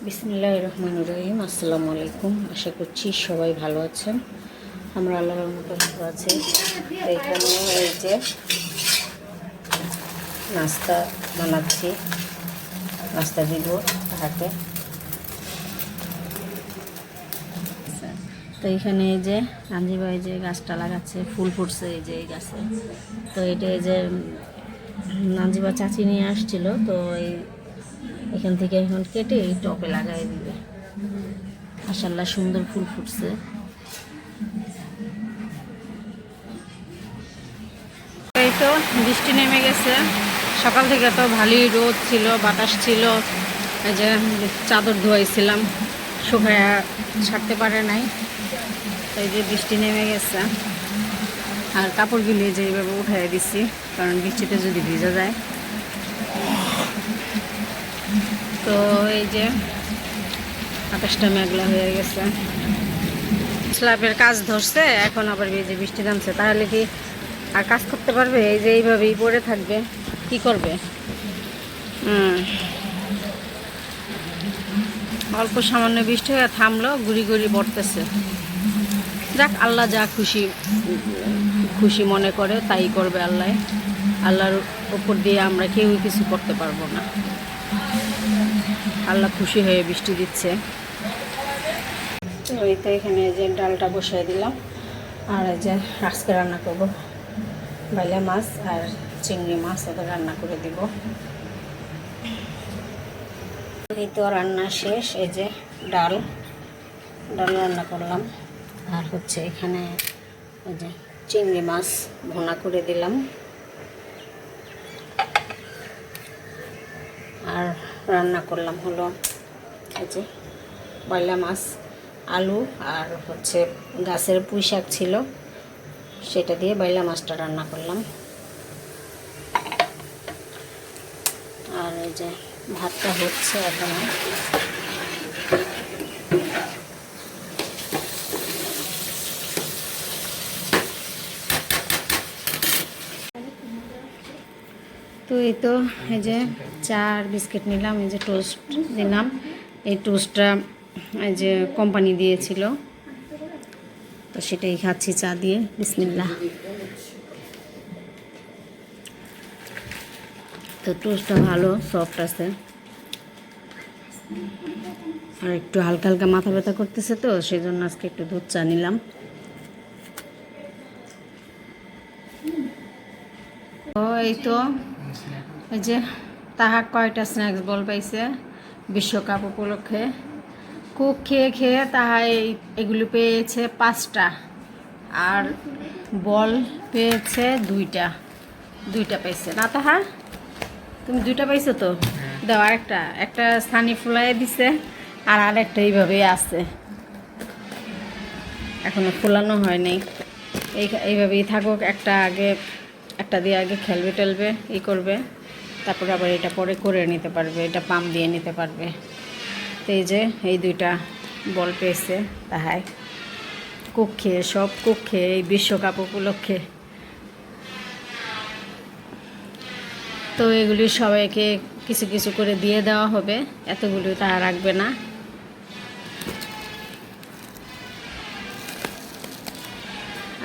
বিসমিল্লাহির রহমানির রহিম। আসসালামু আলাইকুম। আশা করছি সবাই ভালো আছেন। আমরা আল্লাহর মতো ভালো আছি। এখানে এই যে নাস্তা বানাচ্ছি, নাস্তা দিব তাহাকে। তো এখানে এই যে রাঞ্জিবাই যে গাছটা লাগাচ্ছে, ফুল ফুটছে এই যে এই গাছে। তো এটা এই যে নাঞ্জিবা চাচি নিয়ে আসছিল, তো এখান থেকে এখন কেটে এই টবে লাগাই দিবে। মাশাআল্লাহ সুন্দর ফুল ফুটছে। এই তো বৃষ্টি নেমে গেছে। সকাল থেকে তো ভালোই রোদ ছিল, বাতাস ছিল। এই যে চাদর ধোয়াইছিলাম, শুকায়া ছাড়তে পারে নাই। এই যে বৃষ্টি নেমে গেছে, আর কাপড়গুলি যে এইভাবে উঠাই দিছি, কারণ বৃষ্টিতে যদি ভিজে যায়। তো এই যে আকাশটা মেঘলা হয়ে গেছে, স্ল্যাবের কাজ ধরছে। এখন আবার এই যে বৃষ্টি নামছে, তাহলে কি আর কাজ করতে পারবে? এই যে এইভাবেই পড়ে থাকবে, কি করবে? অল্প সামান্য বৃষ্টি হয়ে থামলো, গুড়ি গুড়ি পড়তেছে। যাক, আল্লাহ যা খুশি মনে করে তাই করবে আল্লাহ। আল্লাহর উপর দিয়ে আমরা কেউই কিছু করতে পারবো না। আল্লাহ খুশি হয়ে বৃষ্টি দিচ্ছে। ওই তো এখানে যে ডালটা বসাই দিলাম, আর এই যে আজকে রান্না করব বাইলা মাছ আর চিংড়ি মাছ, ওদের রান্না করে দিব। এই তো রান্না শেষ। এই যে ডাল রান্না করলাম, আর হচ্ছে এখানে এই যে চিংড়ি মাছ ভুনা করে দিলাম, আর রান্না করলাম হলো এই যে বাইলা মাছ, আলু, আর হচ্ছে গাছের পুঁই শাক ছিল, সেটা দিয়ে বাইলা মাছটা রান্না করলাম। আর এই যে ভাতটা হচ্ছে এখন। তো এই তো এই যে চা আর বিস্কিট নিলাম, এই যে টোস্ট দিলাম। এই টোস্টটা এই যে কোম্পানি দিয়েছিল, তো সেটাই খাচ্ছি চা দিয়ে। বিসমিল্লাহ। তো টোস্টটা ভালো, সফট আছে। আর একটু হালকা হালকা মাথা ব্যথা করতেছে, তো সেই জন্য আজকে একটু দুধ চা নিলাম। তো এই তো এই যে তাহা কয়টা স্ন্যাক্স বল পাইছে বিশ্বকাপ উপলক্ষে। খুব খেয়ে খেয়ে তাহা এগুলো পেয়েছে 5টা, আর বল পেয়েছে 2টা পাইছে না। তাহা তুমি 2টা পাইছো? তো দাও একটা স্থানি ফুলাই দিছে, আর আরেকটা এইভাবেই আছে, এখনো ফুলানো হয় নাই। এইভাবেই থাকুক। একটা দিয়ে আগে খেলবে টেলবে, করবে, তারপরে আবার এটা পরে করে নিতে পারবে, এটা পাম্প দিয়ে নিতে পারবে। তো এই যে এই 2টা বল পেয়েছে তাহাই সব কক্ষে এই বিশ্বকাপ উপলক্ষে। তো এগুলি সবাইকে কিছু কিছু করে দিয়ে দেওয়া হবে, এতগুলি তারা রাখবে না।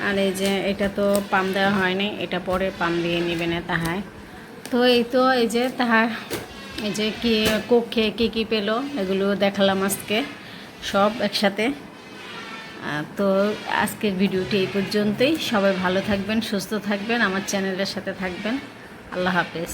আর এই যে এটা তো পাম দেওয়া হয়নি, এটা পরে পাম দিয়ে নেবে না তাহায়। তো এই তো এই যে এই যে কি কক্ষে কী পেলো, এগুলো দেখালাম আজকে সব একসাথে। তো আজকের ভিডিওটি এই পর্যন্তই। সবাই ভালো থাকবেন, সুস্থ থাকবেন, আমার চ্যানেলের সাথে থাকবেন। আল্লাহ হাফেজ।